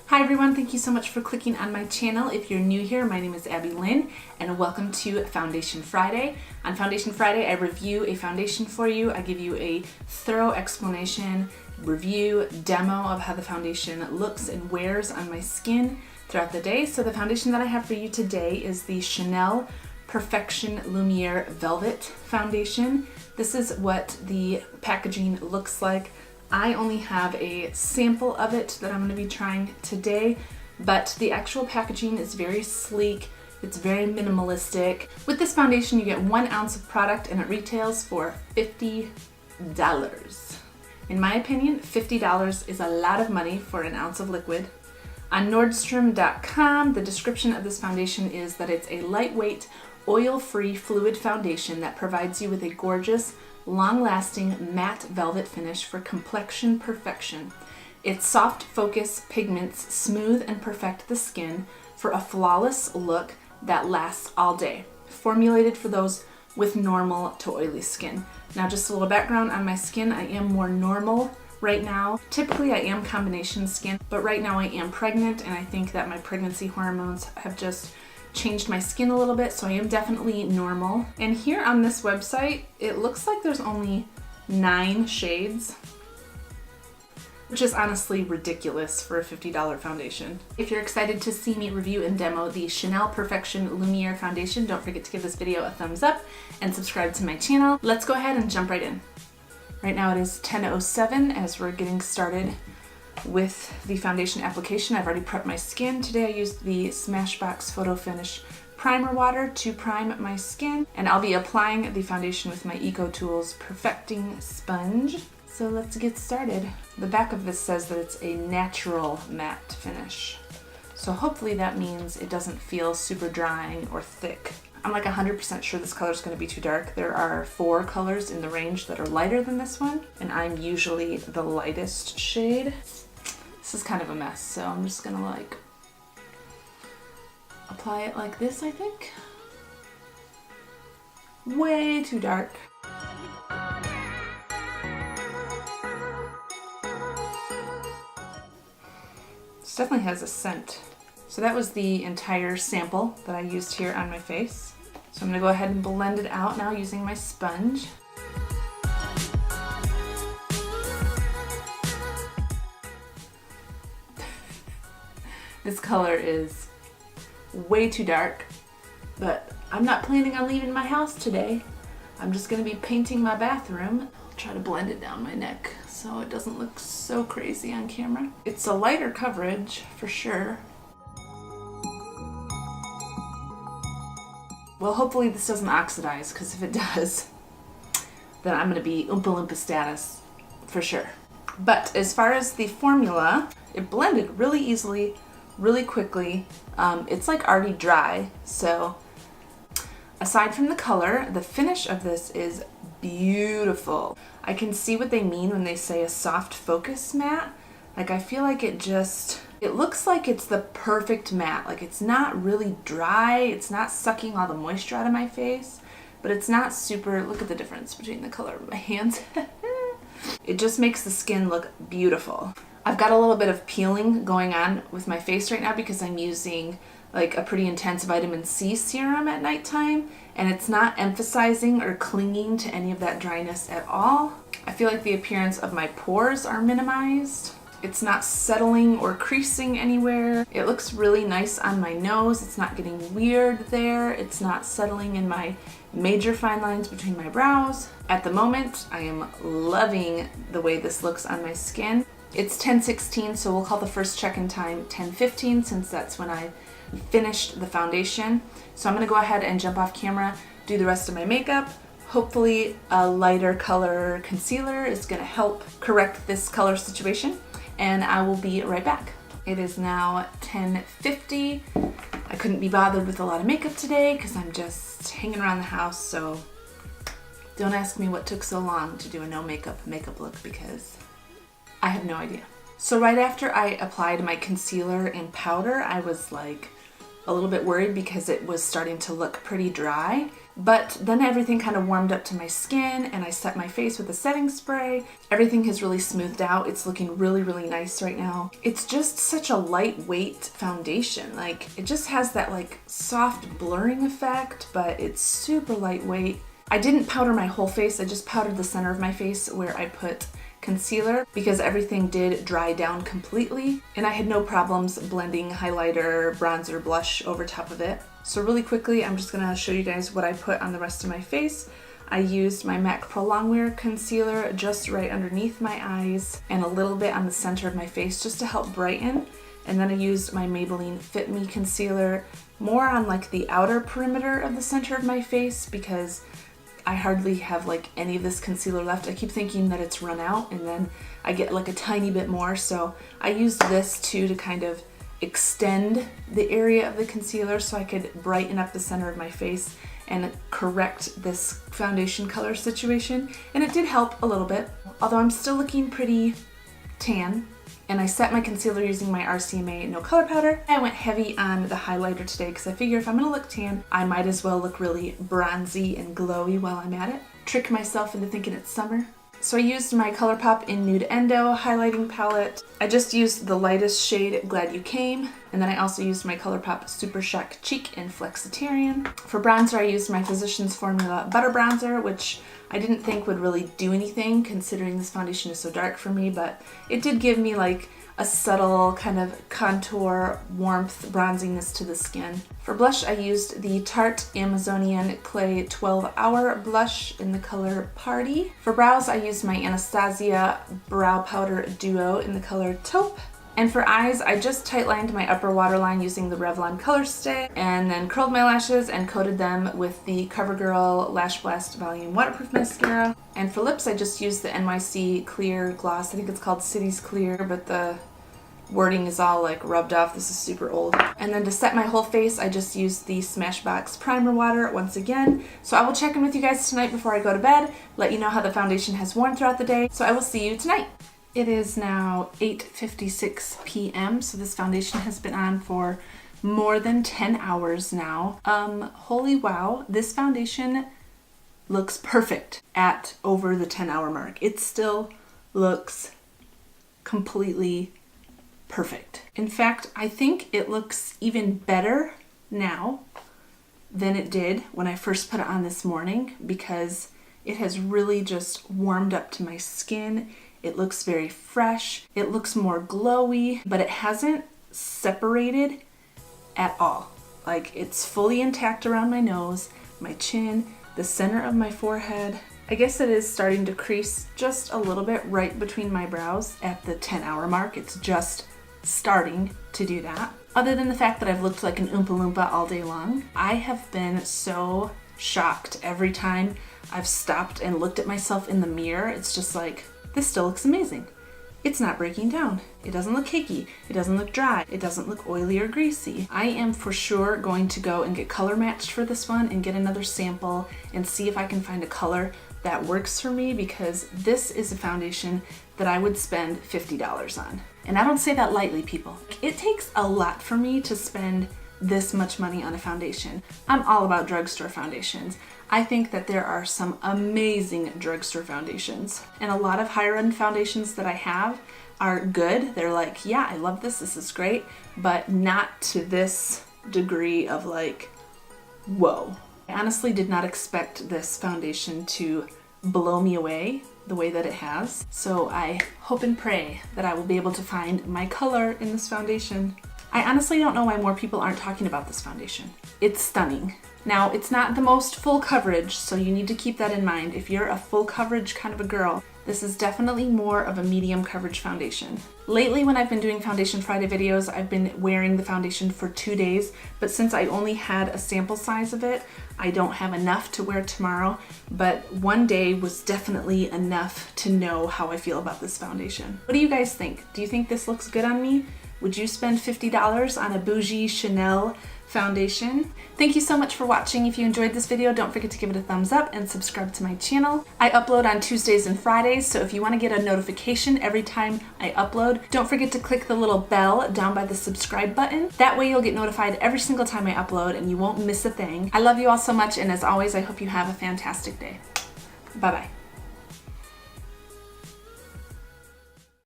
Hi everyone, thank you so much for clicking on my channel. If you're new here, my name is Abby Lynn and welcome to Foundation Friday. On Foundation Friday, I review a foundation for you. I give you a thorough explanation, review, demo of how the foundation looks and wears on my skin throughout the day. So the foundation that I have for you today is the Chanel Perfection Lumiere Velvet Foundation. This is what the packaging looks like. I only have a sample of it that I'm going to be trying today, but the actual packaging is very sleek. It's very minimalistic. With this foundation, you get 1 ounce of product and it retails for $50. In my opinion, $50 is a lot of money for an ounce of liquid. On Nordstrom.com, the description of this foundation is that it's a lightweight, oil-free fluid foundation that provides you with a gorgeous, long-lasting matte velvet finish for complexion perfection. Its soft focus pigments smooth and perfect the skin for a flawless look that lasts all day. Formulated for those with normal to oily skin. Now just a little background on my skin. I am more normal right now. Typically I am combination skin, but right now I am pregnant and I think that my pregnancy hormones have just changed my skin a little bit, so I am definitely normal. And here on this website, it looks like there's only 9 shades, which is honestly ridiculous for a $50 foundation. If you're excited to see me review and demo the Chanel Perfection Lumiere Foundation, don't forget to give this video a thumbs up and subscribe to my channel. Let's go ahead and jump right in. Right now it is 10:07 as we're getting started with the foundation application. I've already prepped my skin. Today I used the Smashbox Photo Finish Primer Water to prime my skin, and I'll be applying the foundation with my Eco Tools Perfecting Sponge. So let's get started. The back of this says that it's a natural matte finish. So hopefully that means it doesn't feel super drying or thick. I'm like 100% sure this color is going to be too dark. There are 4 colors in the range that are lighter than this one, and I'm usually the lightest shade. This is kind of a mess, so I'm just gonna like apply it like this, I think. Way too dark. This definitely has a scent. So that was the entire sample that I used here on my face. So I'm gonna go ahead and blend it out now using my sponge. This color is way too dark, but I'm not planning on leaving my house today. I'm just gonna be painting my bathroom. I'll try to blend it down my neck so it doesn't look so crazy on camera. It's a lighter coverage for sure. Well, hopefully this doesn't oxidize, because if it does, then I'm gonna be Oompa Loompa status for sure. But as far as the formula, it blended really easily, really quickly. It's like already dry, so aside from the color, the finish of this is beautiful. I can see what they mean when they say a soft focus matte. Like I feel like it looks like it's the perfect matte. Like it's not really dry, it's not sucking all the moisture out of my face, but it's not super, look at the difference between the color of my hands. It just makes the skin look beautiful. I've got a little bit of peeling going on with my face right now because I'm using like a pretty intense vitamin C serum at nighttime, and it's not emphasizing or clinging to any of that dryness at all. I feel like the appearance of my pores are minimized. It's not settling or creasing anywhere. It looks really nice on my nose. It's not getting weird there. It's not settling in my major fine lines between my brows. At the moment, I am loving the way this looks on my skin. It's 10:16, so we'll call the first check-in time 10:15 since that's when I finished the foundation. So I'm gonna go ahead and jump off camera, do the rest of my makeup. Hopefully a lighter color concealer is gonna help correct this color situation, and I will be right back. It is now 10:50. I couldn't be bothered with a lot of makeup today because I'm just hanging around the house, so don't ask me what took so long to do a no makeup look because I have no idea. So right after I applied my concealer and powder, I was like a little bit worried because it was starting to look pretty dry. But then everything kind of warmed up to my skin and I set my face with a setting spray. Everything has really smoothed out. It's looking really, really nice right now. It's just such a lightweight foundation. Like, it just has that like soft blurring effect, but it's super lightweight. I didn't powder my whole face. I just powdered the center of my face where I put concealer because everything did dry down completely and I had no problems blending highlighter, bronzer, blush over top of it. So really quickly, I'm just gonna show you guys what I put on the rest of my face. I used my MAC Pro Longwear concealer just right underneath my eyes and a little bit on the center of my face just to help brighten. And then I used my Maybelline Fit Me concealer more on like the outer perimeter of the center of my face because I hardly have like any of this concealer left. I keep thinking that it's run out and then I get like a tiny bit more. So I used this too to kind of extend the area of the concealer so I could brighten up the center of my face and correct this foundation color situation. And it did help a little bit, although I'm still looking pretty tan. And I set my concealer using my RCMA No Color Powder. I went heavy on the highlighter today because I figure if I'm gonna look tan, I might as well look really bronzy and glowy while I'm at it. Trick myself into thinking it's summer. So I used my Colourpop In-Nude-Endo highlighting palette. I just used the lightest shade, Glad You Came. And then I also used my Colourpop Super Shock Cheek in Flexitarian. For bronzer, I used my Physicians Formula Butter Bronzer, which I didn't think would really do anything considering this foundation is so dark for me, but it did give me like a subtle kind of contour, warmth, bronziness to the skin. For blush, I used the Tarte Amazonian Clay 12 Hour blush in the color Party. For brows, I used my Anastasia Brow Powder Duo in the color Taupe. And for eyes, I just tight lined my upper waterline using the Revlon Color Stay and then curled my lashes and coated them with the Covergirl Lashblast Volume Waterproof Mascara. And for lips, I just used the NYC Clear Gloss. I think it's called Cities Clear, but the wording is all like rubbed off. This is super old. And then to set my whole face, I just used the Smashbox Primer Water once again. So I will check in with you guys tonight before I go to bed, let you know how the foundation has worn throughout the day. So I will see you tonight. It is now 8:56 p.m. so this foundation has been on for more than 10 hours now. Holy wow, this foundation looks perfect at over the 10-hour mark. It still looks completely perfect. In fact, I think it looks even better now than it did when I first put it on this morning because it has really just warmed up to my skin. It looks very fresh. It looks more glowy, but it hasn't separated at all. Like, it's fully intact around my nose, my chin, the center of my forehead. I guess it is starting to crease just a little bit right between my brows at the 10-hour mark. It's just starting to do that. Other than the fact that I've looked like an Oompa Loompa all day long, I have been so shocked every time I've stopped and looked at myself in the mirror. It's just like, this still looks amazing. It's not breaking down. It doesn't look cakey. It doesn't look dry. It doesn't look oily or greasy. I am for sure going to go and get color matched for this one and get another sample and see if I can find a color that works for me because this is a foundation that I would spend $50 on. And I don't say that lightly, people. It takes a lot for me to spend this much money on a foundation. I'm all about drugstore foundations. I think that there are some amazing drugstore foundations, and a lot of higher end foundations that I have are good. They're like, yeah, I love this, this is great, but not to this degree of like, whoa. I honestly did not expect this foundation to blow me away the way that it has. So I hope and pray that I will be able to find my color in this foundation. I honestly don't know why more people aren't talking about this foundation. It's stunning. Now, it's not the most full coverage, so you need to keep that in mind. If you're a full coverage kind of a girl, this is definitely more of a medium coverage foundation. Lately, when I've been doing Foundation Friday videos, I've been wearing the foundation for 2 days, but since I only had a sample size of it, I don't have enough to wear tomorrow, but 1 day was definitely enough to know how I feel about this foundation. What do you guys think? Do you think this looks good on me? Would you spend $50 on a bougie Chanel foundation. Thank you so much for watching. If you enjoyed this video, don't forget to give it a thumbs up and subscribe to my channel. I upload on Tuesdays and Fridays, so if you want to get a notification every time I upload, don't forget to click the little bell down by the subscribe button. That way you'll get notified every single time I upload and you won't miss a thing. I love you all so much, and as always, I hope you have a fantastic day. Bye-bye.